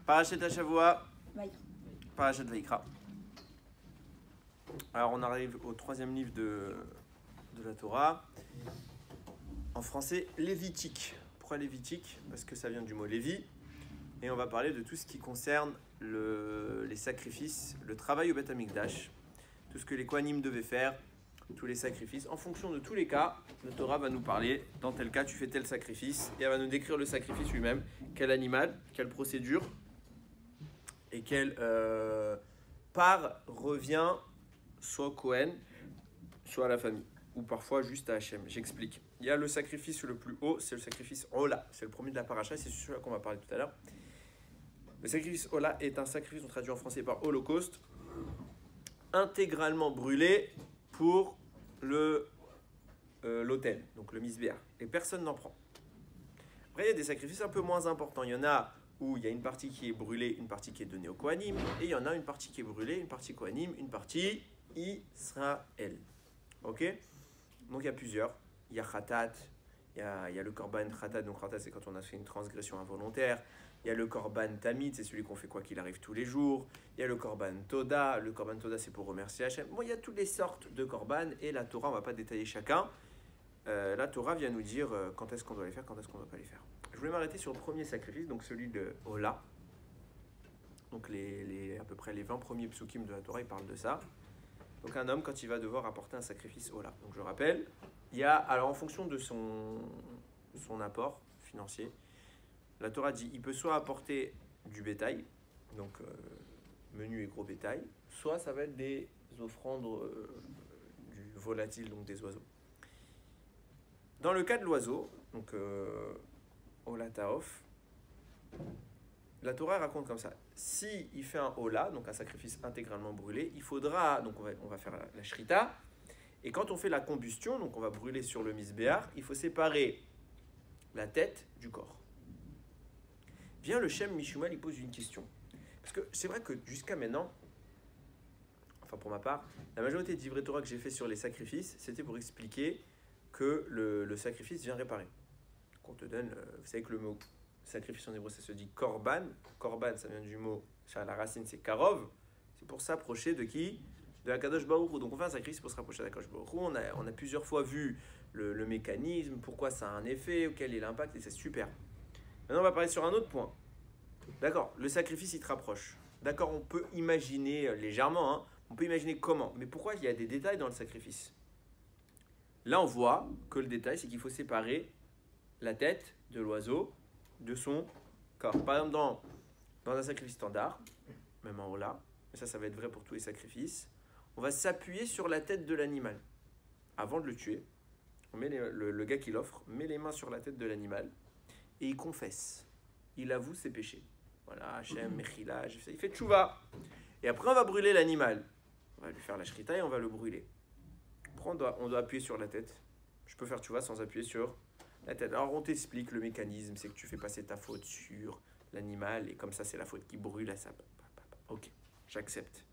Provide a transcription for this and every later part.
Parashat Hashavua, Vaïkra. Parashat Vaikra. Alors on arrive au troisième livre de la Torah. En français, lévitique. Pourquoi lévitique? Parce que ça vient du mot Lévi. Et on va parler de tout ce qui concerne les sacrifices, le travail au Beth Amikdash, tout ce que les Kohanim devaient faire, tous les sacrifices. En fonction de tous les cas, la Torah va nous parler, dans tel cas tu fais tel sacrifice, et elle va nous décrire le sacrifice lui-même, quel animal, quelle procédure, et quelle part revient soit au Kohen, soit à la famille, ou parfois juste à Hachem. J'explique. Il y a le sacrifice le plus haut, c'est le sacrifice Ola, c'est le premier de la paracha, c'est celui-là qu'on va parler tout à l'heure. Le sacrifice Ola est un sacrifice, on traduit en français par Holocauste, intégralement brûlé pour l'autel, donc le misbéar. Et personne n'en prend. Après, il y a des sacrifices un peu moins importants. Il y en a où il y a une partie qui est brûlée, une partie qui est donnée au Kohanim, et il y en a une partie qui est brûlée, une partie Kohanim, une partie Israël. Ok? Donc il y a plusieurs. Il y a Khatat, il y a le Korban Khatat, donc Khatat c'est quand on a fait une transgression involontaire. Il y a le Korban Tamid, c'est celui qu'on fait quoi qu'il arrive tous les jours. Il y a le Korban Toda, le Korban Toda c'est pour remercier Hachem. Bon, il y a toutes les sortes de Korban, et la Torah, on ne va pas détailler chacun. La Torah vient nous dire quand est-ce qu'on doit les faire, quand est-ce qu'on ne doit pas les faire. Je voulais m'arrêter sur le premier sacrifice, donc celui de Ola. Donc à peu près les 20 premiers psukim de la Torah, ils parlent de ça. Donc un homme, quand il va devoir apporter un sacrifice Ola. Donc je rappelle, il y a, alors en fonction de son apport financier, la Torah dit il peut soit apporter du bétail, donc menu et gros bétail, soit ça va être des offrandes du volatile, donc des oiseaux. Dans le cas de l'oiseau, donc Ola Taof, la Torah raconte comme ça. Si il fait un Ola, donc un sacrifice intégralement brûlé, il faudra, donc on va faire la shrita, et quand on fait la combustion, donc on va brûler sur le misbéar, il faut séparer la tête du corps. Vient le Shem Mishumal, il pose une question. Parce que c'est vrai que jusqu'à maintenant, enfin pour ma part, la majorité des livrets Torah que j'ai fait sur les sacrifices, c'était pour expliquer que le sacrifice vient réparer. Donc on te donne, vous savez que le mot sacrifice en hébreu, ça se dit korban. Korban, ça vient du mot, la racine c'est karov. C'est pour s'approcher de qui? De Akadosh Baruch Hu. Donc on fait un sacrifice pour se rapprocher d'Akadosh Baruch Hu. On a plusieurs fois vu le mécanisme, pourquoi ça a un effet, quel est l'impact, et c'est super. Maintenant on va parler sur un autre point. D'accord, le sacrifice il te rapproche. D'accord, on peut imaginer légèrement, hein, on peut imaginer comment. Mais pourquoi il y a des détails dans le sacrifice? Là on voit que le détail c'est qu'il faut séparer la tête de l'oiseau de son corps. Par exemple, dans un sacrifice standard, même en haut là, mais ça va être vrai pour tous les sacrifices, on va s'appuyer sur la tête de l'animal. Avant de le tuer, on met le gars qui l'offre met les mains sur la tête de l'animal et il confesse. Il avoue ses péchés. Voilà, Hachem, Mechila, il fait tchouva. Et après, on va brûler l'animal. On va lui faire la shrita et on va le brûler. Après, on doit appuyer sur la tête. Je peux faire tchouva sans appuyer sur la tête. Alors on t'explique le mécanisme, c'est que tu fais passer ta faute sur l'animal et comme ça c'est la faute qui brûle à ça. Ok, j'accepte.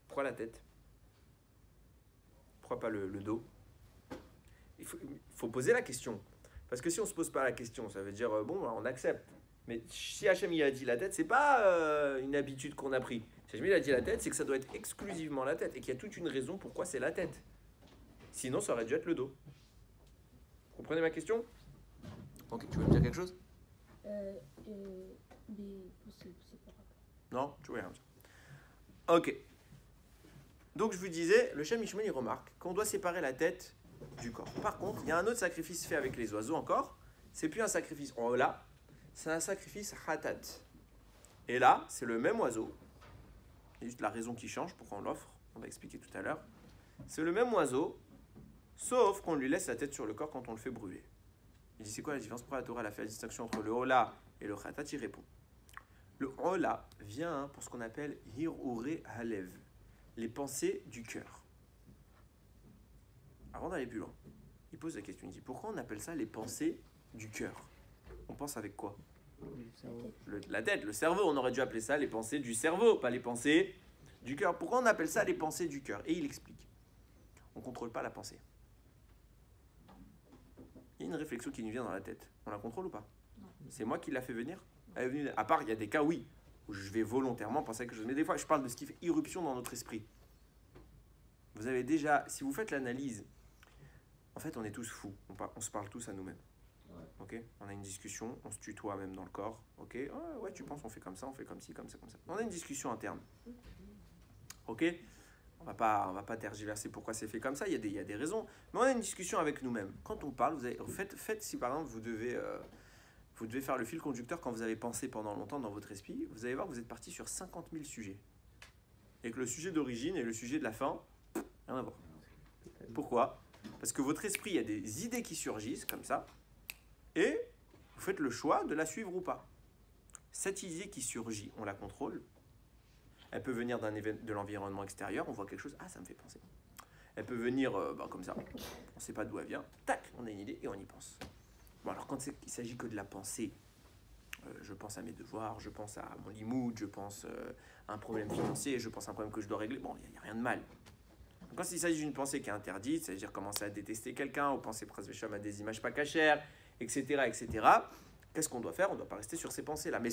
Pourquoi la tête? Pourquoi pas le dos? Il faut poser la question. Parce que si on ne se pose pas la question, ça veut dire bon, on accepte. Mais si Hachem il a dit la tête, c'est pas une habitude qu'on a pris. Si Hachem il a dit la tête, c'est que ça doit être exclusivement la tête et qu'il y a toute une raison pourquoi c'est la tête. Sinon ça aurait dû être le dos. Vous comprenez ma question? Ok, tu veux me dire quelque chose? Mais c'est pas rapport. Non, tu veux rien dire. Ok. Donc je vous disais, le Shem Mishmuel il remarque qu'on doit séparer la tête du corps. Par contre, il y a un autre sacrifice fait avec les oiseaux encore. C'est plus un sacrifice en Ola, c'est un sacrifice Khatat. Et là, c'est le même oiseau. C'est juste la raison qui change, pourquoi on l'offre. On va expliquer tout à l'heure. C'est le même oiseau, sauf qu'on lui laisse la tête sur le corps quand on le fait brûler. Il dit c'est quoi la différence? Pourquoi la Torah a fait la distinction entre le Ola et le Khatat? Il répond. Le Ola vient pour ce qu'on appelle Hirure Halev, les pensées du cœur. Avant d'aller plus loin, il pose la question, il dit pourquoi on appelle ça les pensées du cœur? On pense avec quoi? La tête, le cerveau. On aurait dû appeler ça les pensées du cerveau, pas les pensées du cœur. Pourquoi on appelle ça les pensées du cœur? Et il explique. On ne contrôle pas la pensée. Il y a une réflexion qui nous vient dans la tête. On la contrôle ou pas? Non. C'est moi qui l'a fait venir? Elle est venue, à part, il y a des cas, oui. où je vais volontairement penser à quelque chose. Mais des fois, je parle de ce qui fait irruption dans notre esprit. Vous avez déjà, si vous faites l'analyse, en fait, on est tous fous. On se parle tous à nous-mêmes. Ouais. Ok, on a une discussion, on se tutoie même dans le corps. Ok, ouais, tu penses, on fait comme ça, on fait comme ci, comme ça, comme ça. On a une discussion interne. Ok, on va pas tergiverser pourquoi c'est fait comme ça. Il y a des raisons, mais on a une discussion avec nous-mêmes. Quand on parle, faites si par exemple vous devez faire le fil conducteur quand vous avez pensé pendant longtemps dans votre esprit. Vous allez voir que vous êtes parti sur 50 000 sujets et que le sujet d'origine et le sujet de la fin, rien à voir. Pourquoi? Parce que votre esprit, il y a des idées qui surgissent comme ça. Et vous faites le choix de la suivre ou pas. Cette idée qui surgit, on la contrôle. Elle peut venir de l'environnement extérieur, on voit quelque chose, ça me fait penser. Elle peut venir comme ça, on ne sait pas d'où elle vient, tac, on a une idée et on y pense. Bon, alors quand il s'agit que de la pensée, je pense à mes devoirs, je pense à mon limoud, je pense à un problème financier, je pense à un problème que je dois régler, bon, il n'y a rien de mal. Quand il s'agit d'une pensée qui est interdite, c'est-à-dire commencer à détester quelqu'un, ou penser presque à des images pas cachères, etc., etc., qu'est-ce qu'on doit faire? On ne doit pas rester sur ces pensées-là. Mais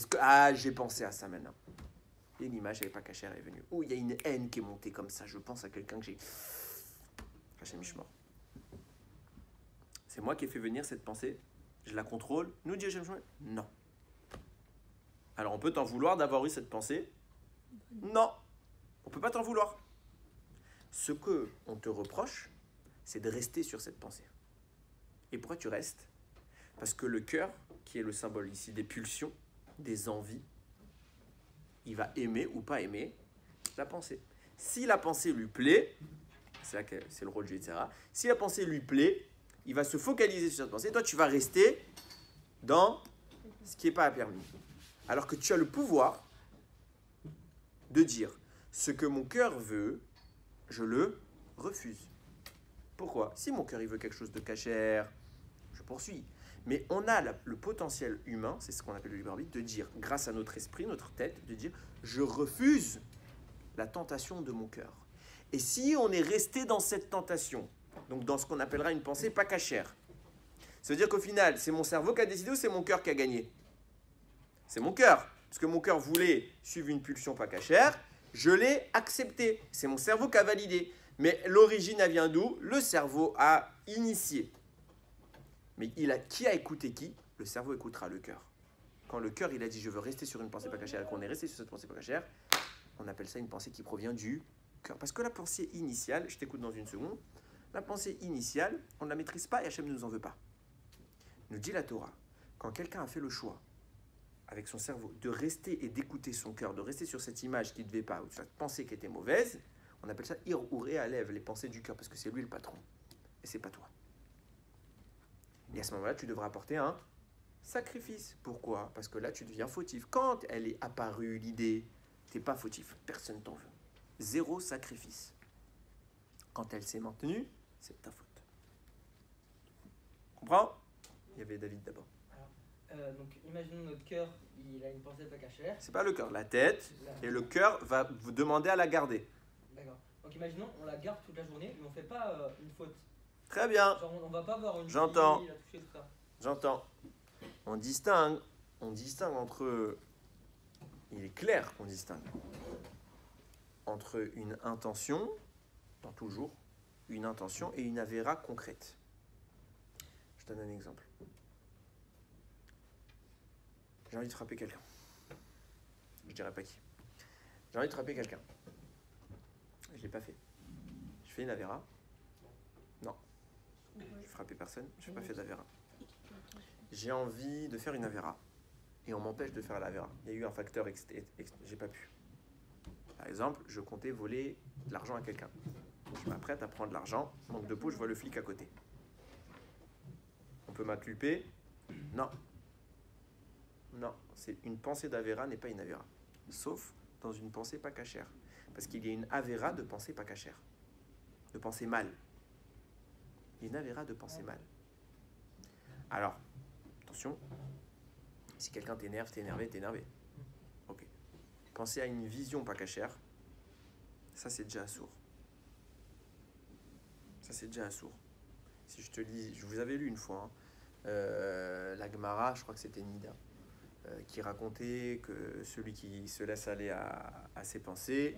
j'ai pensé à ça maintenant. Et une image, elle n'est pas cachère, elle est venue. Ou il y a une haine qui est montée comme ça, je pense à quelqu'un que j'ai... Hachem Mishmor. C'est moi qui ai fait venir cette pensée, je la contrôle. Nous dit Hachem Mishmor? Non. Alors on peut t'en vouloir d'avoir eu cette pensée? Non. On ne peut pas t'en vouloir. Ce que on te reproche, c'est de rester sur cette pensée. Et pourquoi tu restes? Parce que le cœur, qui est le symbole ici des pulsions, des envies, il va aimer ou pas aimer la pensée. Si la pensée lui plaît, c'est là que c'est le rôle du etc. Si la pensée lui plaît, il va se focaliser sur cette pensée. Toi, tu vas rester dans ce qui n'est pas permis. Alors que tu as le pouvoir de dire ce que mon cœur veut, je le refuse. Pourquoi? Si mon cœur il veut quelque chose de cachère, je poursuis. Mais on a le potentiel humain, c'est ce qu'on appelle le libre arbitre, de dire, grâce à notre esprit, notre tête, de dire, je refuse la tentation de mon cœur. Et si on est resté dans cette tentation, donc dans ce qu'on appellera une pensée pas cachère, ça veut dire qu'au final, c'est mon cerveau qui a décidé ou c'est mon cœur qui a gagné? C'est mon cœur. Parce que mon cœur voulait suivre une pulsion pas cachère, je l'ai accepté. C'est mon cerveau qui a validé. Mais l'origine, elle vient d'où? Le cerveau a initié. Mais qui a écouté qui? Le cerveau écoutera le cœur. Quand le cœur il a dit je veux rester sur une pensée pas cachère et qu'on est resté sur cette pensée pas cachère, on appelle ça une pensée qui provient du cœur. Parce que la pensée initiale, je t'écoute dans une seconde, la pensée initiale, on ne la maîtrise pas et Hachem ne nous en veut pas. Nous dit la Torah, quand quelqu'un a fait le choix avec son cerveau de rester et d'écouter son cœur, de rester sur cette image qui ne devait pas, ou cette pensée qui était mauvaise, on appelle ça ir-ouré à lève, les pensées du cœur, parce que c'est lui le patron et c'est pas toi. Et à ce moment-là, tu devras apporter un sacrifice. Pourquoi? Parce que là, tu deviens fautif. Quand elle est apparue, l'idée, tu n'es pas fautif. Personne t'en veut. Zéro sacrifice. Quand elle s'est maintenue, c'est de ta faute. Comprends? Il y avait David d'abord. Donc, imaginons notre cœur, il a une pensée pas cachère. C'est pas le cœur, la tête. Et le cœur va vous demander à la garder. D'accord. Donc, imaginons, on la garde toute la journée, mais on fait pas une faute. Très bien. Genre, on va pas voir une J'entends. fille, la toucher, tout ça. J'entends. On distingue entre... Il est clair qu'on distingue entre une intention, dans toujours, une intention et une avéra concrète. Je donne un exemple. J'ai envie de frapper quelqu'un. Je dirais pas qui. J'ai envie de frapper quelqu'un. Je ne l'ai pas fait. Je fais une avéra. Non. Je n'ai frappé personne. Je n'ai pas fait d'avéra. J'ai envie de faire une avéra. Et on m'empêche de faire l'Avera. Il y a eu un facteur j'ai pas pu. Par exemple, je comptais voler de l'argent à quelqu'un. Je m'apprête à prendre l'argent, manque de peau, je vois le flic à côté. On peut m'inculper? Non. Non, c'est une pensée d'Avera n'est pas une Avera. Sauf dans une pensée pas cachère. Parce qu'il y a une Avera de pensée pas cachère. De penser mal. Il y a une Avera de penser mal. Alors, attention. Si quelqu'un t'énerve, t'es énervé. Ok. Pensez à une vision pas cachère. Ça, c'est déjà assourd. Ça, c'est déjà assourd. Si je te lis, je vous avais lu une fois, la Gemara, je crois que c'était Nida. qui racontait que celui qui se laisse aller à ses pensées,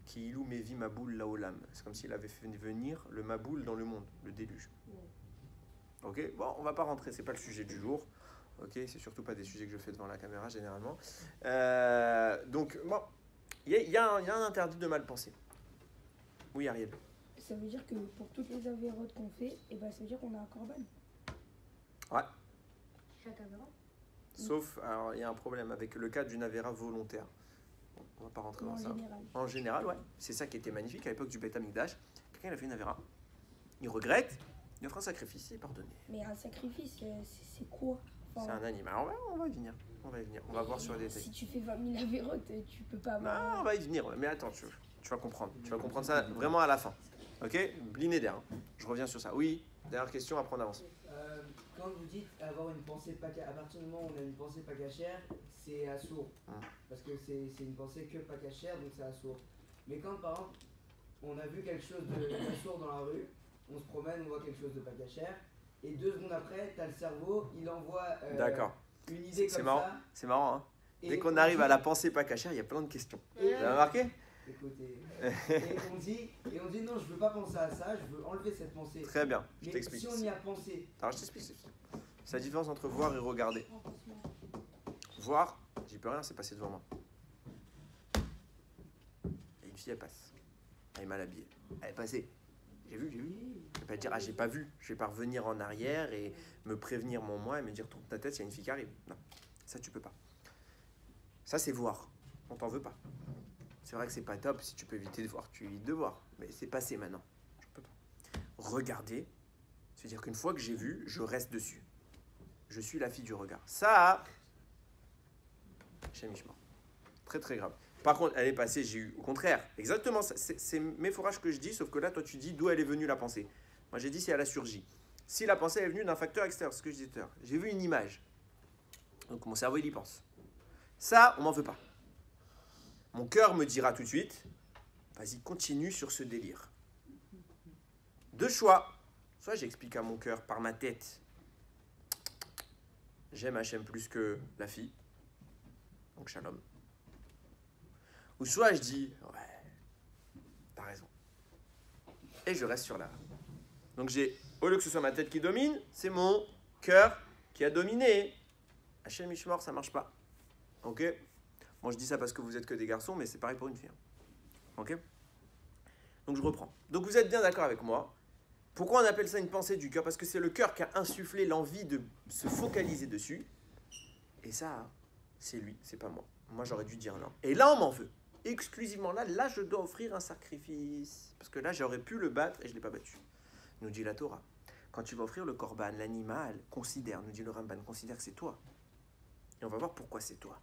qui ilou mevi maboul laolam. C'est comme s'il avait fait venir le maboul dans le monde, le déluge. Ok, bon, on va pas rentrer, c'est pas le sujet du jour. Ok, c'est surtout pas des sujets que je fais devant la caméra généralement. Donc, bon, il y a un interdit de mal penser. Oui, Ariel. Ça veut dire que pour toutes les avérotes qu'on fait, et ben ça veut dire qu'on a un corban. Ouais. Chaque avérote. Sauf, alors il y a un problème avec le cas d'une avéra volontaire. Bon, on va pas rentrer dans ça. Général. En général, ouais. C'est ça qui était magnifique à l'époque du Beth Amikdash. Quelqu'un il a fait une avéra. Il regrette, il offre un sacrifice, il est pardonné. Mais un sacrifice, c'est quoi? C'est un animal. On va y venir. On va y venir. On va voir sur les détails. Si tu fais 20 000 avérotes, tu peux pas avoir. Non, on va y venir. Mais attends, tu vas comprendre. Tu vas comprendre ça vraiment à la fin. Ok, Blinéder. Je reviens sur ça. Oui, dernière question, après on avance. Quand vous dites avoir une pensée pas à partir du moment où on a une pensée pas cachère, c'est assourd. Parce que c'est une pensée que pas cachère, donc c'est assourd. Mais quand par exemple on a vu quelque chose d'assourd dans la rue, on se promène, on voit quelque chose de pas cachère, et 2 secondes après, t'as le cerveau, il envoie une idée comme marrant. ça. C'est marrant, hein. Et Dès qu'on arrive à la pensée pas cachère, il y a plein de questions. Vous avez remarqué? Écoutez, et on dit non, je veux pas penser à ça, je veux enlever cette pensée. Très bien, je Mais t'explique. si on y a pensé, Alors je t'explique. C'est la différence entre voir et regarder. Voir, j'y peux rien, c'est passé devant moi. Et une fille, elle passe. Elle est mal habillée. Elle est passée. J'ai vu. Je vais pas dire, ah, j'ai pas vu. Je vais pas revenir en arrière et me prévenir mon moi et me dire, tourne ta tête, il y a une fille qui arrive. Non, ça, tu peux pas. Ça, c'est voir. On t'en veut pas. C'est vrai que c'est pas top. Si tu peux éviter de voir, tu évites de voir. Mais c'est passé maintenant. Je peux pas. Regarder, c'est-à-dire qu'une fois que j'ai vu, je reste dessus. Je suis la fille du regard. Ça, chez Mishma. Très, très grave. Par contre, elle est passée, j'ai eu au contraire. Exactement, c'est mes fourrages que je dis, sauf que là, toi, tu dis d'où elle est venue la pensée. Moi, j'ai dit si elle a surgi. Si la pensée est venue d'un facteur extérieur, ce que je disais tout à l'heure. J'ai vu une image. Donc, mon cerveau, il y pense. Ça, on m'en veut pas. Mon cœur me dira tout de suite, vas-y, continue sur ce délire. 2 choix. Soit j'explique à mon cœur par ma tête, j'aime Hachem plus que la fille, donc shalom. Ou soit je dis, ouais, t'as raison. Et je reste sur la. Donc au lieu que ce soit ma tête qui domine, c'est mon cœur qui a dominé. Hachem Mishmor, ça marche pas. Ok? Bon, je dis ça parce que vous êtes que des garçons, mais c'est pareil pour une fille. Ok? Donc je reprends. Donc vous êtes bien d'accord avec moi. Pourquoi on appelle ça une pensée du cœur? Parce que c'est le cœur qui a insufflé l'envie de se focaliser dessus. Et ça, c'est lui, c'est pas moi. Moi, j'aurais dû dire non. Et là, on m'en veut. Exclusivement là, je dois offrir un sacrifice. Parce que là, j'aurais pu le battre et je ne l'ai pas battu. Nous dit la Torah. Quand tu vas offrir le korban, l'animal, considère, nous dit le Ramban, considère que c'est toi. Et on va voir pourquoi c'est toi.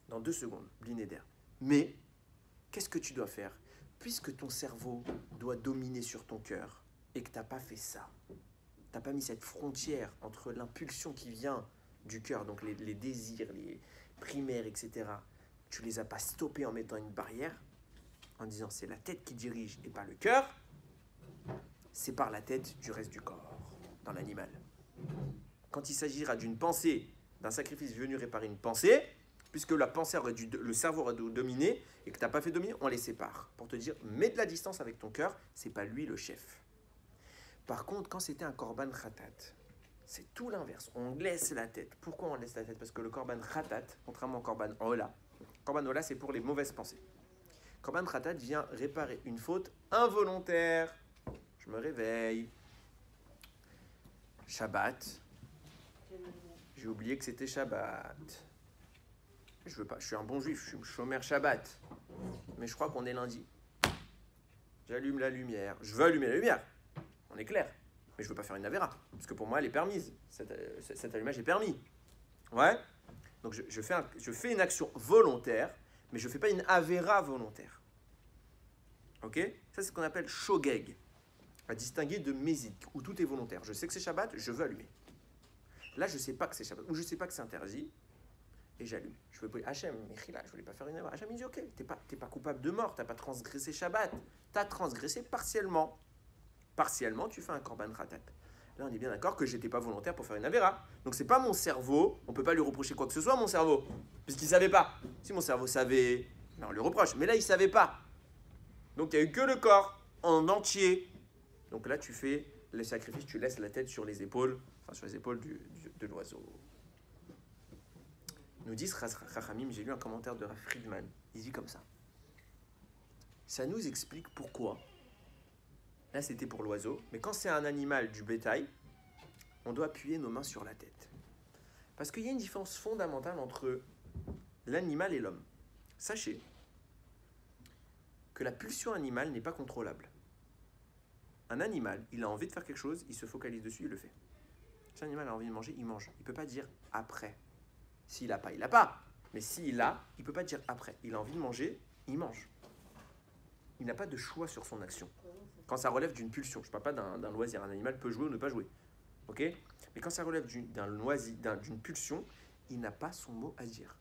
Dans 2 secondes, Blinéder. Mais, qu'est-ce que tu dois faire? Puisque ton cerveau doit dominer sur ton cœur et que tu n'as pas fait ça, tu n'as pas mis cette frontière entre l'impulsion qui vient du cœur, donc les désirs, les primaires, etc., tu les as pas stoppés en mettant une barrière, en disant c'est la tête qui dirige et pas le cœur, c'est par la tête du reste du corps, dans l'animal. Quand il s'agira d'une pensée, d'un sacrifice venu réparer une pensée, puisque la pensée le cerveau aurait dû dominer et que tu n'as pas fait dominer, on les sépare. Pour te dire, mets de la distance avec ton cœur, c'est pas lui le chef. Par contre, quand c'était un korban khatat, c'est tout l'inverse. On laisse la tête. Pourquoi on laisse la tête? Parce que le korban khatat, contrairement au korban ola, c'est pour les mauvaises pensées. Korban khatat vient réparer une faute involontaire. Je me réveille. Shabbat. J'ai oublié que c'était Shabbat. Je veux pas, je suis un bon juif, je suis chômeur Shabbat. Mais je crois qu'on est lundi. J'allume la lumière. Je veux allumer la lumière. On est clair. Mais je veux pas faire une avéra. Parce que pour moi, elle est permise. Cet allumage est permis. Ouais. Donc je fais une action volontaire, mais je fais pas une avéra volontaire. Ok? Ça, c'est ce qu'on appelle shogeg. À distinguer de mézik, où tout est volontaire. Je sais que c'est Shabbat, je veux allumer. Là, je sais pas que c'est Shabbat, ou je sais pas que c'est interdit. Et j'allume. Je veux pas Hachem, Mechila, je voulais pas faire une erreur. Hachem, il dit ok, t'es pas coupable de mort, t'as pas transgressé Shabbat, t'as transgressé partiellement. Partiellement, tu fais un korban khatat. Là, on est bien d'accord que j'étais pas volontaire pour faire une avéra. Donc, c'est pas mon cerveau. On peut pas lui reprocher quoi que ce soit, mon cerveau. Puisqu'il savait pas. Si mon cerveau savait, ben, on lui reproche. Mais là, il savait pas. Donc, il n'y a eu que le corps en entier. Donc là, tu fais le sacrifice, tu laisses la tête sur les épaules, enfin sur les épaules de l'oiseau. Nous disent Chachamim, j'ai lu un commentaire de Rav Friedman. Il dit comme ça. Ça nous explique pourquoi. Là, c'était pour l'oiseau. Mais quand c'est un animal du bétail, on doit appuyer nos mains sur la tête. Parce qu'il y a une différence fondamentale entre l'animal et l'homme. Sachez que la pulsion animale n'est pas contrôlable. Un animal, il a envie de faire quelque chose, il se focalise dessus, il le fait. Si un animal a envie de manger, il mange. Il ne peut pas dire après. S'il n'a pas, il n'a pas. Mais s'il a, il ne peut pas dire après. Il a envie de manger, il mange. Il n'a pas de choix sur son action. Quand ça relève d'une pulsion, je ne parle pas d'un loisir, un animal peut jouer ou ne pas jouer. Ok ? Mais quand ça relève d'un loisir, d'une pulsion, il n'a pas son mot à dire.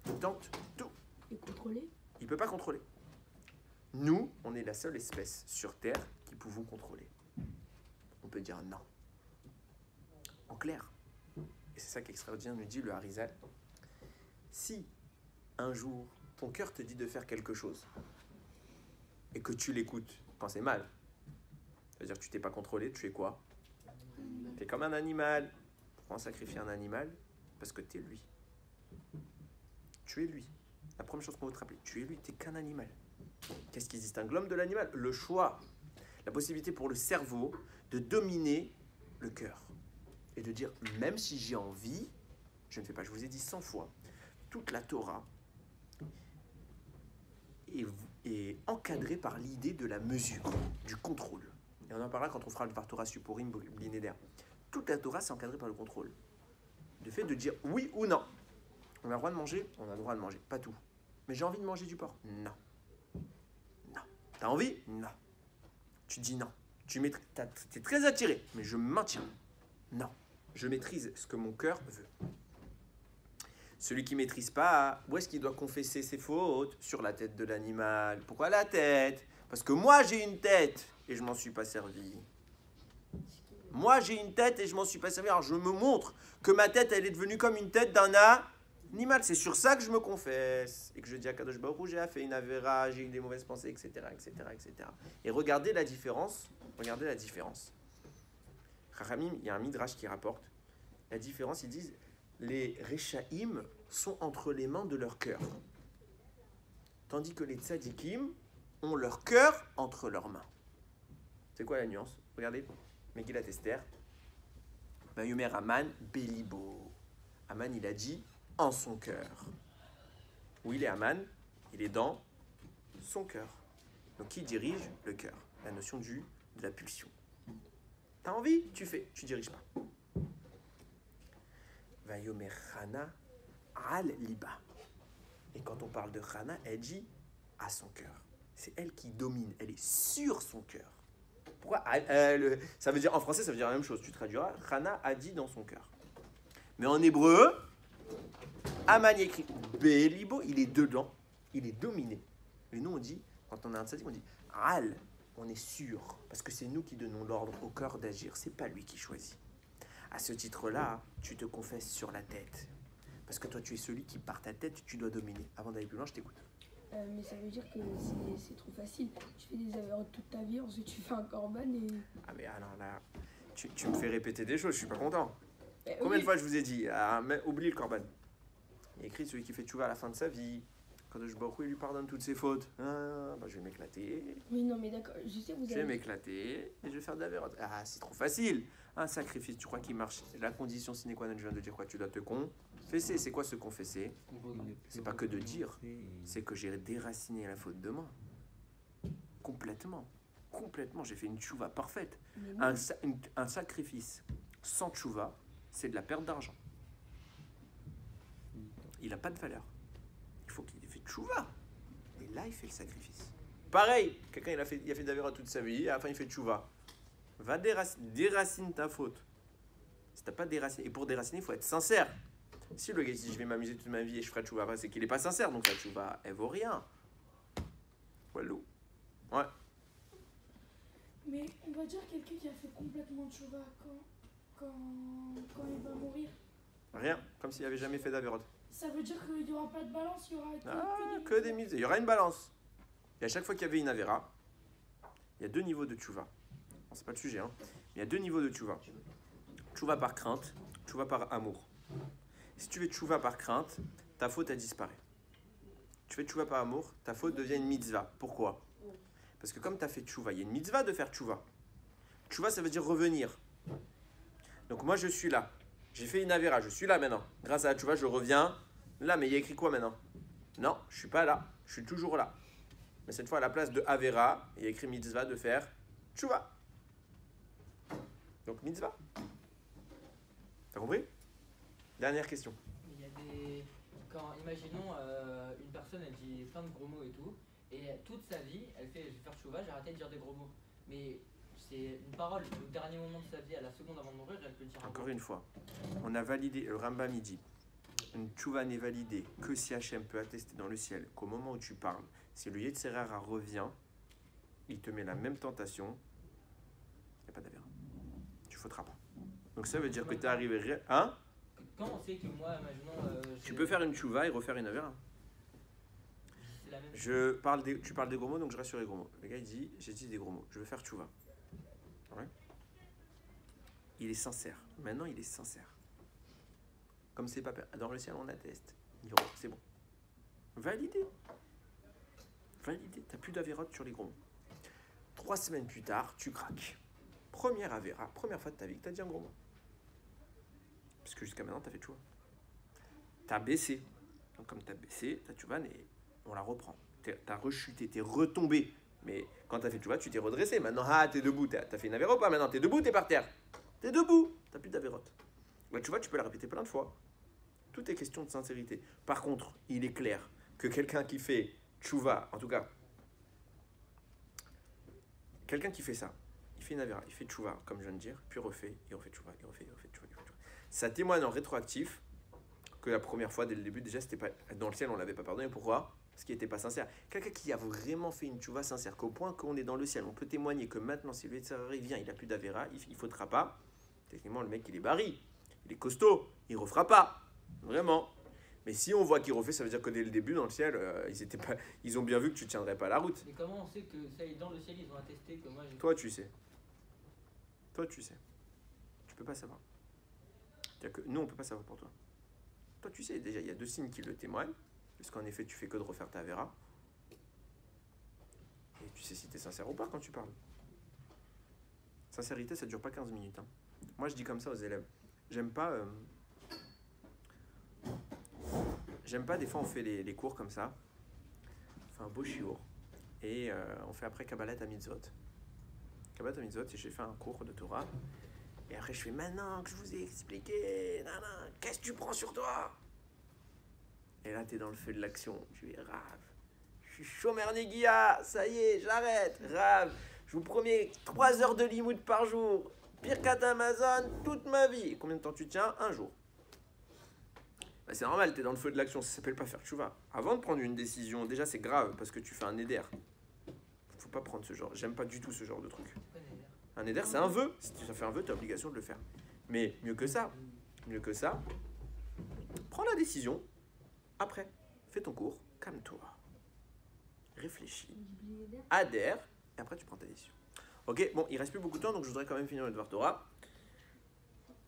Il tente tout. Et contrôler? Il ne peut pas contrôler. Nous, on est la seule espèce sur Terre qui pouvons contrôler. On peut dire non. En clair. Et c'est ça qu'extraordinaire nous dit le Harizal. Si un jour, ton cœur te dit de faire quelque chose et que tu l'écoutes quand c'est mal, c'est-à-dire que tu t'es pas contrôlé, tu es quoi? Tu es comme un animal. Pourquoi on sacrifie un animal? Parce que tu es lui. Tu es lui. La première chose qu'on veut te rappeler, tu es lui, tu n'es qu'un animal. Qu'est-ce qui distingue l'homme de l'animal? Le choix. La possibilité pour le cerveau de dominer le cœur. Et de dire, même si j'ai envie, je ne fais pas. Je vous ai dit 100 fois, toute la Torah est encadrée par l'idée de la mesure, du contrôle. Et on en parlera quand on fera le Dvar Torah Suporim Blineder. Toute la Torah, c'est encadré par le contrôle. Le fait de dire oui ou non. On a le droit de manger? On a le droit de manger. Pas tout. Mais j'ai envie de manger du porc? Non. Non. T'as envie? Non. Tu dis non. T'es très attiré, mais je me maintiens. Non. Je maîtrise ce que mon cœur veut. Celui qui ne maîtrise pas, où est-ce qu'il doit confesser ses fautes? Sur la tête de l'animal. Pourquoi la tête? Parce que moi j'ai une tête et je m'en suis pas servi. Moi j'ai une tête et je m'en suis pas servi. Alors je me montre que ma tête elle est devenue comme une tête d'un animal. C'est sur ça que je me confesse. Et que je dis à Kadosh Baruch Hu, j'ai fait une avéra, j'ai eu des mauvaises pensées, etc., etc., etc. Et regardez la différence. Regardez la différence. Chachamim, il y a un midrash qui rapporte la différence. Ils disent les Rechaïm sont entre les mains de leur cœur, tandis que les Tzadikim ont leur cœur entre leurs mains. C'est quoi la nuance? Regardez, Megillat Esther. Vayomer Aman Belibo. Aman, il a dit en son cœur. Où il est Aman? Il est dans son cœur. Donc qui dirige le cœur? La notion de la pulsion. T'as envie? Tu fais. Tu diriges pas. Vayomer Chana al liba. Et quand on parle de Chana, elle dit à son cœur. C'est elle qui domine. Elle est sur son cœur. Pourquoi? Ça veut dire, en français, ça veut dire la même chose. Tu traduiras. Chana a dit dans son cœur. Mais en hébreu, Aman écrit Belibo, il est dedans. Il est dominé. Et nous, on dit, quand on a un tzadik, on dit Al. On est sûr, parce que c'est nous qui donnons l'ordre au cœur d'agir, c'est pas lui qui choisit. À ce titre-là, tu te confesses sur la tête, parce que toi tu es celui qui par ta tête tu dois dominer. Avant d'aller plus loin, je t'écoute. Mais ça veut dire que c'est trop facile. Tu fais des avérotes toute ta vie, ensuite tu fais un corban et... Ah mais alors là, tu me fais répéter des choses, je suis pas content. Combien oui. de fois je vous ai dit, oublie le corban. Il y a écrit celui qui fait tchouva à la fin de sa vie. Quand je Baruch Hu, il lui pardonne toutes ses fautes. Je vais m'éclater. Oui, non, mais d'accord, je sais, vous Je vais m'éclater et je vais faire de la vérote. Ah, c'est trop facile. Un sacrifice, tu crois qu'il marche? La condition sine qua non, je viens de dire quoi? Tu dois te confesser. C'est quoi se confesser? C'est pas que de dire, c'est que j'ai déraciné la faute de moi. Complètement. Complètement. J'ai fait une tchouva parfaite. Un sacrifice sans tchouva, c'est de la perte d'argent. Il n'a pas de valeur. Il faut qu'il ait fait tchouva. Et là, il fait le sacrifice. Pareil, quelqu'un il a fait d'avéra toute sa vie, et à la fin il fait tchouva. Va déracine ta faute. Si t'as pas déracine, et pour déraciner, il faut être sincère. Si le gars dit je vais m'amuser toute ma vie et je ferai tchouva, c'est qu'il est pas sincère, donc la tchouva, elle vaut rien. Voilà. Ouais. Mais on va dire quelqu'un qui a fait complètement tchouva quand il va mourir. Rien, comme s'il n'avait jamais fait d'Averot. Ça veut dire qu'il n'y aura pas de balance, il y aura Que des mitzvahs. Il y aura une balance. Et à chaque fois qu'il y avait une Avera, il y a 2 niveaux de tchouva. Bon, c'est pas le sujet, hein. Mais il y a 2 niveaux de tchouva. Tchouva par crainte, tchouva par amour. Si tu fais tchouva par crainte, ta faute elle disparaît. Tu fais tchouva par amour, ta faute devient une mitzvah. Pourquoi? Parce que comme tu as fait tchouva, il y a une mitzvah de faire tchouva. Tchouva, ça veut dire revenir. Donc moi, je suis là. J'ai fait une Avera, je suis là maintenant. Grâce à la tchouva, je reviens là. Mais il y a écrit quoi maintenant? Non, je suis pas là. Je suis toujours là. Mais cette fois, à la place de Avera, il y a écrit mitzvah de faire tchouva. Donc mitzvah. T'as compris? Dernière question. Il y a des. Quand, imaginons, une personne, elle dit plein de gros mots et tout, et toute sa vie, elle fait je vais faire tchouva, j'ai arrêté de dire des gros mots. Mais c'est une parole, au dernier moment de sa vie, à la seconde avant de mourir, elle peut le dire. Encore une fois, on a validé, le Rambam il dit, une tchouva n'est validée que si Hachem peut attester dans le ciel qu'au moment où tu parles, si le Yetzer Hara revient, il te met la même tentation, il n'y a pas d'Avera. Tu ne faudras pas. Donc ça veut dire que tu es arrivé... Hein? Quand on sait que moi, imaginons... Tu peux faire une tchouva et refaire une Avera. C'est la même Tu parles des gros mots, donc je reste sur les gros mots. Le gars il dit, j'ai dit des gros mots, je veux faire tchouva. Ouais. Il est sincère. Maintenant il est sincère. Comme c'est pas... Dans le ciel on atteste. C'est bon. Validé. Validé. T'as plus d'Avérote sur les gros mots. 3 semaines plus tard, tu craques. Première Avera, première fois de ta vie que t'as dit un gros mot. Parce que jusqu'à maintenant, t'as fait tchouva. T'as baissé. Donc comme t'as baissé, ta tchouva, on la reprend. T'as rechuté, t'es retombé. Mais quand t'as fait tchouva, tu t'es redressé. Maintenant, t'es debout. T'as fait une Avera ou pas? Maintenant, t'es debout, t'es par terre. T'es debout. T'as plus d'Avérote. La tchouva, tu peux la répéter plein de fois. Tout est question de sincérité. Par contre, il est clair que quelqu'un qui fait tchouva, en tout cas, quelqu'un qui fait ça, il fait une Avera, il fait tchouva, comme je viens de dire, puis refait, il refait tchouva, il refait tchouva, il refait tchouva. Ça témoigne en rétroactif que la première fois, dès le début, déjà, c'était pas dans le ciel, on l'avait pas pardonné. Pourquoi? Parce qu'il n'était pas sincère. Quelqu'un qui a vraiment fait une tchouva sincère, qu'au point qu'on est dans le ciel, on peut témoigner que maintenant, si le Yetzer Hara vient, il n'a plus d'Avera, il ne faudra pas. Techniquement, le mec, il est baril, il est costaud, il ne refera pas. Vraiment. Mais si on voit qu'il refait, ça veut dire que dès le début, dans le ciel, ils ont bien vu que tu ne tiendrais pas la route. Mais comment on sait que ça est dans le ciel, ils ont attesté que moi j'ai... Toi, tu sais. Toi, tu sais. Tu peux pas savoir. C'est-à-dire que nous, on peut pas savoir pour toi. Toi, tu sais, déjà, il y a 2 signes qui le témoignent. Parce qu'en effet, tu fais que de refaire ta Avera. Et tu sais si tu es sincère ou pas quand tu parles. Sincérité, ça dure pas 15 minutes. Hein. Moi, je dis comme ça aux élèves. J'aime pas, des fois, on fait les cours comme ça. On fait un beau shiur. Et on fait après Kabbalat à Mitzvot. Kabbalat à Mitzvot, et j'ai fait un cours de Torah. Et après, je fais, maintenant que je vous ai expliqué, qu'est-ce que tu prends sur toi? Et là, tu es dans le feu de l'action. Tu es Rav. Je suis chômeur Neguia. Ça y est, j'arrête. Rav, je vous promets 3 heures de limoud par jour. Birkat Amazon, toute ma vie. Combien de temps tu tiens? 1 jour. Bah, c'est normal, tu es dans le feu de l'action. Ça s'appelle pas faire tchouva. Avant de prendre une décision, déjà, c'est grave parce que tu fais un éder. Faut pas prendre ce genre. J'aime pas du tout ce genre de truc. Un éder, c'est un vœu. Si tu fais un vœu, tu as l'obligation de le faire. Mais mieux que ça, prends la décision. Après, fais ton cours, calme-toi, réfléchis, adhère, et après tu prends ta décision. Ok, bon, il reste plus beaucoup de temps, donc je voudrais quand même finir le Dvar Torah.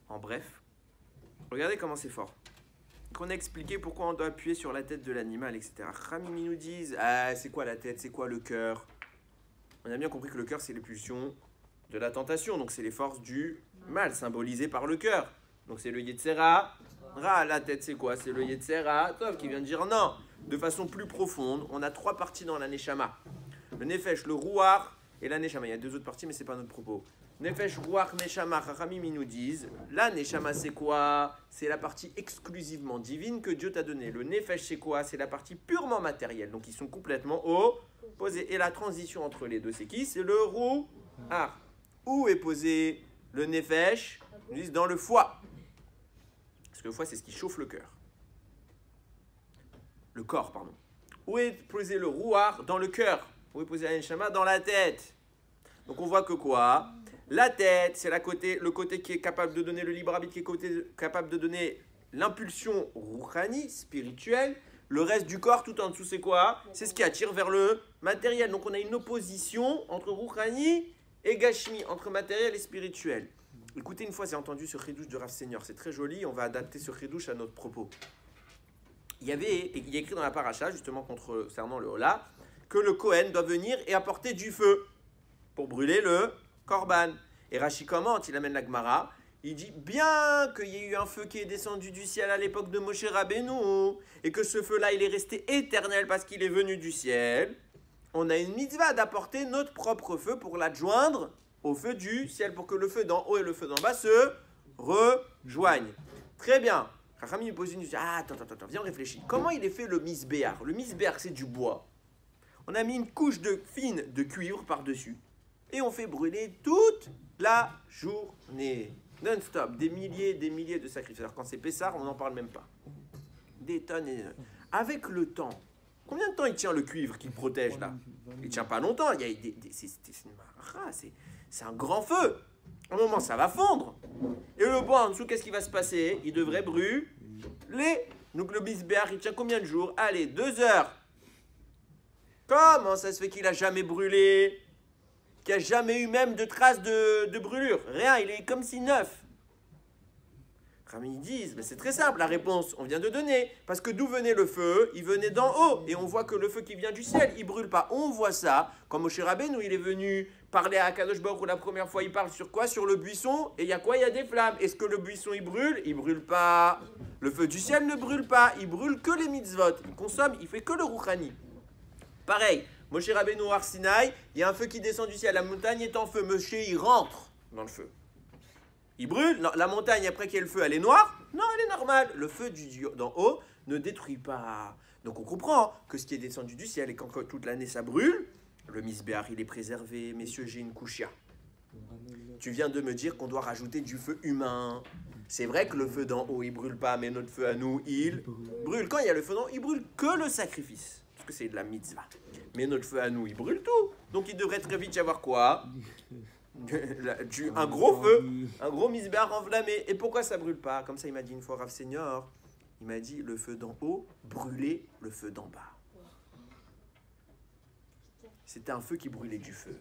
En bref, regardez comment c'est fort. Qu'on a expliqué pourquoi on doit appuyer sur la tête de l'animal, etc. Ramim nous disent, c'est quoi la tête, c'est quoi le cœur? On a bien compris que le cœur, c'est les pulsions de la tentation, donc c'est les forces du mal, symbolisées par le cœur. Donc c'est le Yetzer Hara. La tête, c'est quoi? C'est le Yetzer Hara Tov qui vient de dire non. De façon plus profonde, on a 3 parties dans la Neshama. Le Nefesh, le Ruach et la Neshama. Il y a 2 autres parties, mais ce n'est pas notre propos. Nefesh, Ruach, Neshama, Chachamim, ils nous disent, la Neshama, c'est quoi? C'est la partie exclusivement divine que Dieu t'a donnée. Le Nefesh, c'est quoi? C'est la partie purement matérielle. Donc ils sont complètement opposés. Et la transition entre les deux, c'est qui? C'est le Ruach. Où est posé le Nefesh? Ils nous disent dans le foie. Parce que le foie, c'est ce qui chauffe le cœur. Le corps, pardon. Où est posé le Ruach? Dans le cœur. Où est posé la Neshama? Dans la tête. Donc on voit que quoi? La tête, c'est le côté qui est capable de donner le libre arbitre, qui est capable de donner l'impulsion rouhani, spirituelle. Le reste du corps, tout en dessous, c'est quoi? C'est ce qui attire vers le matériel. Donc on a une opposition entre rouhani et gashmi, entre matériel et spirituel. Écoutez, une fois, j'ai entendu ce chidouche de Rav Senior. C'est très joli, on va adapter ce chidouche à notre propos. Il y a écrit dans la paracha, justement concernant le Hola, que le Kohen doit venir et apporter du feu pour brûler le Korban. Et Rashi commente, il amène la Gemara, il dit bien qu'il y ait eu un feu qui est descendu du ciel à l'époque de Moshe Rabbeinu, et que ce feu-là, il est resté éternel parce qu'il est venu du ciel, on a une mitzvah d'apporter notre propre feu pour l'adjoindre au feu du ciel, pour que le feu d'en haut et le feu d'en bas se rejoignent. Très bien. Rachami me pose une question. Ah, attends, viens, on réfléchit. Comment il est fait le misbéar? Le misbéar, c'est du bois. On a mis une couche fine de cuivre par-dessus, et on fait brûler toute la journée. Non-stop, des milliers de sacrifices. Alors quand c'est Pessar, on n'en parle même pas. Des tonnes et des tonnes. Avec le temps, combien de temps il tient le cuivre qui le protège là? Il ne tient pas longtemps. C'est un grand feu. Au moment, ça va fondre. Et le bois en dessous, qu'est-ce qui va se passer? Il devrait brûler. Donc le bisbéar, il tient combien de jours? Allez, 2 heures. Comment ça se fait qu'il n'a jamais brûlé? Qu'il n'y a jamais eu même de traces de brûlure? Rien, il est comme si neuf. Ils disent, mais c'est très simple, la réponse, on vient de donner. Parce que d'où venait le feu? Il venait d'en haut. Et on voit que le feu qui vient du ciel, il ne brûle pas. On voit ça, comme Moshe Rabbeinu, il est venu parler à Akadosh Baruch Hu la première fois, il parle sur quoi? Sur le buisson. Et il y a quoi? Il y a des flammes. Est-ce que le buisson, il brûle? Il ne brûle pas. Le feu du ciel ne brûle pas. Il brûle que les mitzvot. Il consomme, il fait que le rouhani. Pareil, Moshe Rabbeinu au Har Sinaï, il y a un feu qui descend du ciel. La montagne est en feu. Moshe, il rentre dans le feu. Il brûle. Non, la montagne, après qu'il y ait le feu, elle est noire? Non, elle est normale. Le feu d'en haut ne détruit pas. Donc on comprend que ce qui est descendu du ciel et quand toute l'année ça brûle, le misbéar, il est préservé. Messieurs, j'ai une kouchia. Tu viens de me dire qu'on doit rajouter du feu humain. C'est vrai que le feu d'en haut, il brûle pas, mais notre feu à nous, il brûle. Quand il y a le feu d'en haut, il brûle que le sacrifice. Parce que c'est de la mitzvah. Mais notre feu à nous, il brûle tout. Donc il devrait très vite y avoir quoi? Un gros feu, un gros misbéar enflammé. Et pourquoi ça brûle pas? Comme ça, il m'a dit une fois Rav Senior, il m'a dit le feu d'en haut brûlait le feu d'en bas. C'était un feu qui brûlait du feu.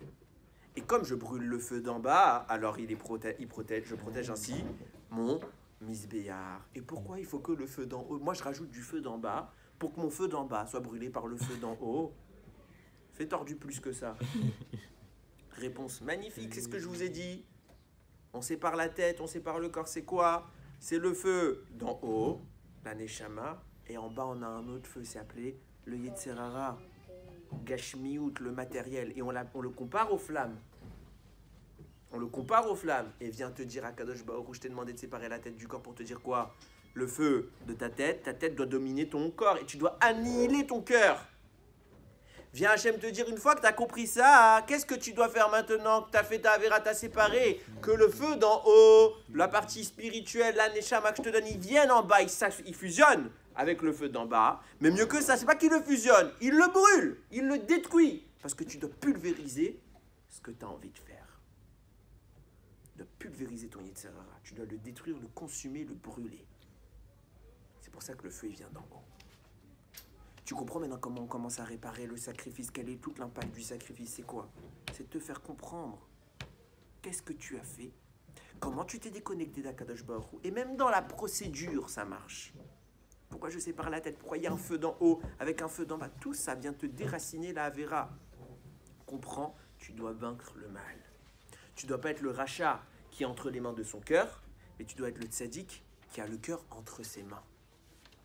Et comme je brûle le feu d'en bas, alors je protège ainsi mon misbéar. Et pourquoi il faut que le feu d'en haut? Moi, je rajoute du feu d'en bas pour que mon feu d'en bas soit brûlé par le feu d'en haut. Fais tordu plus que ça. Réponse magnifique, c'est ce que je vous ai dit. On sépare la tête, on sépare le corps, c'est quoi? C'est le feu d'en haut, la neshama, et en bas on a un autre feu, c'est appelé le yetzerara, gashmiout, le matériel, et on le compare aux flammes. On le compare aux flammes, et vient te dire à Kadosh Baruch Hu, je t'ai demandé de séparer la tête du corps pour te dire quoi? Le feu de ta tête doit dominer ton corps, et tu dois annihiler ton cœur. Viens Hachem te dire, une fois que tu as compris ça, qu'est-ce que tu dois faire maintenant que tu as fait ta avéra, tu as séparé? Que le feu d'en haut, la partie spirituelle, la neshama que je te donne, il vienne en bas, il fusionne avec le feu d'en bas. Mais mieux que ça, c'est pas qu'il le fusionne, il le brûle, il le détruit. Parce que tu dois pulvériser ce que tu as envie de faire. Tu dois pulvériser ton yetzerara, tu dois le détruire, le consumer, le brûler. C'est pour ça que le feu, il vient d'en haut. Tu comprends maintenant comment on commence à réparer le sacrifice? Quel est tout l'impact du sacrifice? C'est quoi? C'est te faire comprendre qu'est-ce que tu as fait, comment tu t'es déconnecté d'Akadosh Baruch Hu. Et même dans la procédure, ça marche. Pourquoi je sépare la tête? Pourquoi il y a un feu d'en haut avec un feu d'en bas? Tout ça vient te déraciner la avéra. Comprends, tu dois vaincre le mal. Tu ne dois pas être le rachat qui est entre les mains de son cœur, mais tu dois être le tzaddik qui a le cœur entre ses mains.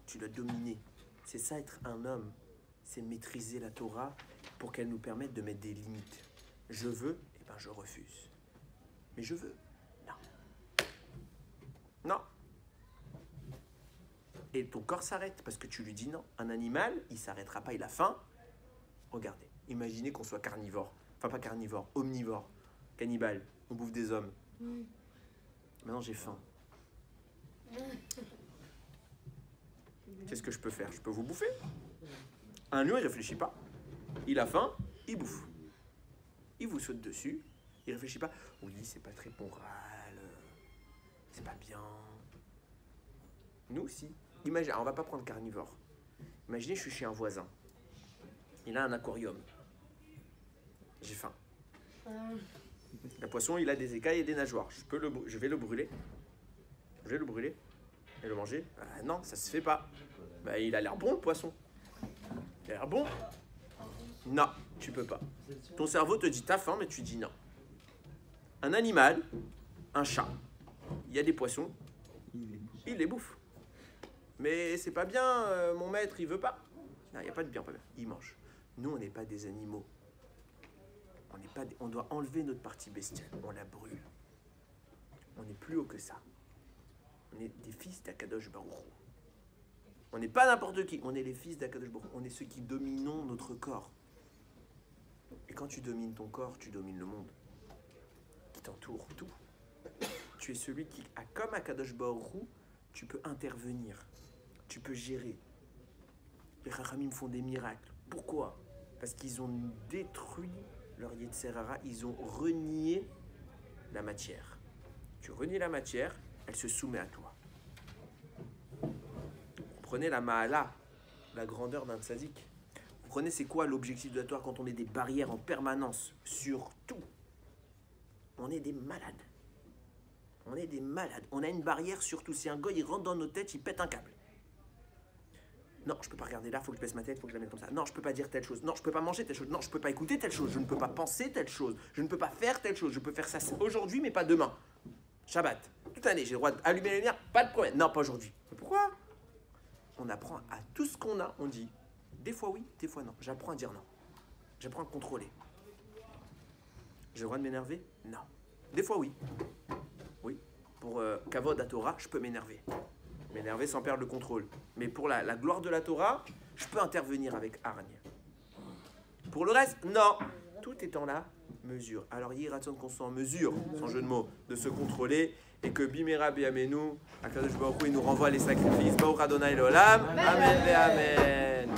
Tu dois dominer. C'est ça être un homme, c'est maîtriser la Torah pour qu'elle nous permette de mettre des limites. Je veux, eh ben je refuse. Mais je veux, non. Non. Et ton corps s'arrête parce que tu lui dis non. Un animal, il ne s'arrêtera pas, il a faim. Regardez, imaginez qu'on soit carnivore. Enfin pas carnivore, omnivore, cannibale, on bouffe des hommes. Maintenant j'ai faim. Qu'est-ce que je peux faire? Je peux vous bouffer? Un lion, il ne réfléchit pas. Il a faim, il bouffe. Il vous saute dessus, Il réfléchit pas. Oui, c'est pas très moral. C'est pas bien. Nous aussi. Imagine, alors on va pas prendre carnivore. Imaginez, je suis chez un voisin. Il a un aquarium. J'ai faim. Le poisson, il a des écailles et des nageoires. Je vais le brûler. Je vais le brûler et le manger. Non, ça se fait pas. Il a l'air bon, le poisson. Il a l'air bon. Non, tu peux pas. Ton cerveau te dit t'as faim, mais tu dis non. Un animal, un chat, il y a des poissons, il les bouffe. Mais c'est pas bien, mon maître, il veut pas. Non, il n'y a pas de bien, pas bien. Il mange. Nous, on n'est pas des animaux. On doit enlever notre partie bestiale. On la brûle. On est plus haut que ça. On est des fils d'Akadosh Baruch Hu. On n'est pas n'importe qui. On est les fils d'Akadosh Baruch Hu. On est ceux qui dominons notre corps. Et quand tu domines ton corps, tu domines le monde qui t'entoure, tout. Tu es celui qui, comme Akadosh Baruch Hu, tu peux intervenir. Tu peux gérer. Les Chachamim font des miracles. Pourquoi? Parce qu'ils ont détruit leur Yetzer Hara, ils ont renié la matière. Tu renies la matière, elle se soumet à toi. Vous prenez la Mahala, la grandeur d'un tzaddik. Vous prenez c'est quoi l'objectif de la Torah quand on met des barrières en permanence sur tout? On est des malades. On est des malades. On a une barrière sur tout. Si un gars il rentre dans nos têtes, il pète un câble. Non, je peux pas regarder là, faut que je baisse ma tête, faut que je la mette comme ça. Non, je peux pas dire telle chose. Non, je peux pas manger telle chose. Non, je peux pas écouter telle chose. Je ne peux pas penser telle chose. Je ne peux pas faire telle chose. Je peux faire ça aujourd'hui, mais pas demain. Shabbat. Toute l'année, j'ai le droit d'allumer les lumières, pas de problème. Non, pas aujourd'hui. Mais pourquoi? On apprend à tout ce qu'on a, on dit des fois oui, des fois non. J'apprends à dire non. J'apprends à contrôler. J'ai le droit de m'énerver? Non. Des fois oui. Oui. Pour Kavod à Torah, je peux m'énerver. M'énerver sans perdre le contrôle. Mais pour la gloire de la Torah, je peux intervenir avec hargne. Pour le reste, non. Tout est en la mesure. Alors, il y a qu'on soit en mesure, sans jeu de mots, de se contrôler et que Bimera Biamenu, Akadosh Baruch Hu, il nous renvoie les sacrifices. Baruch Adonai Leolam. Amen et Amen.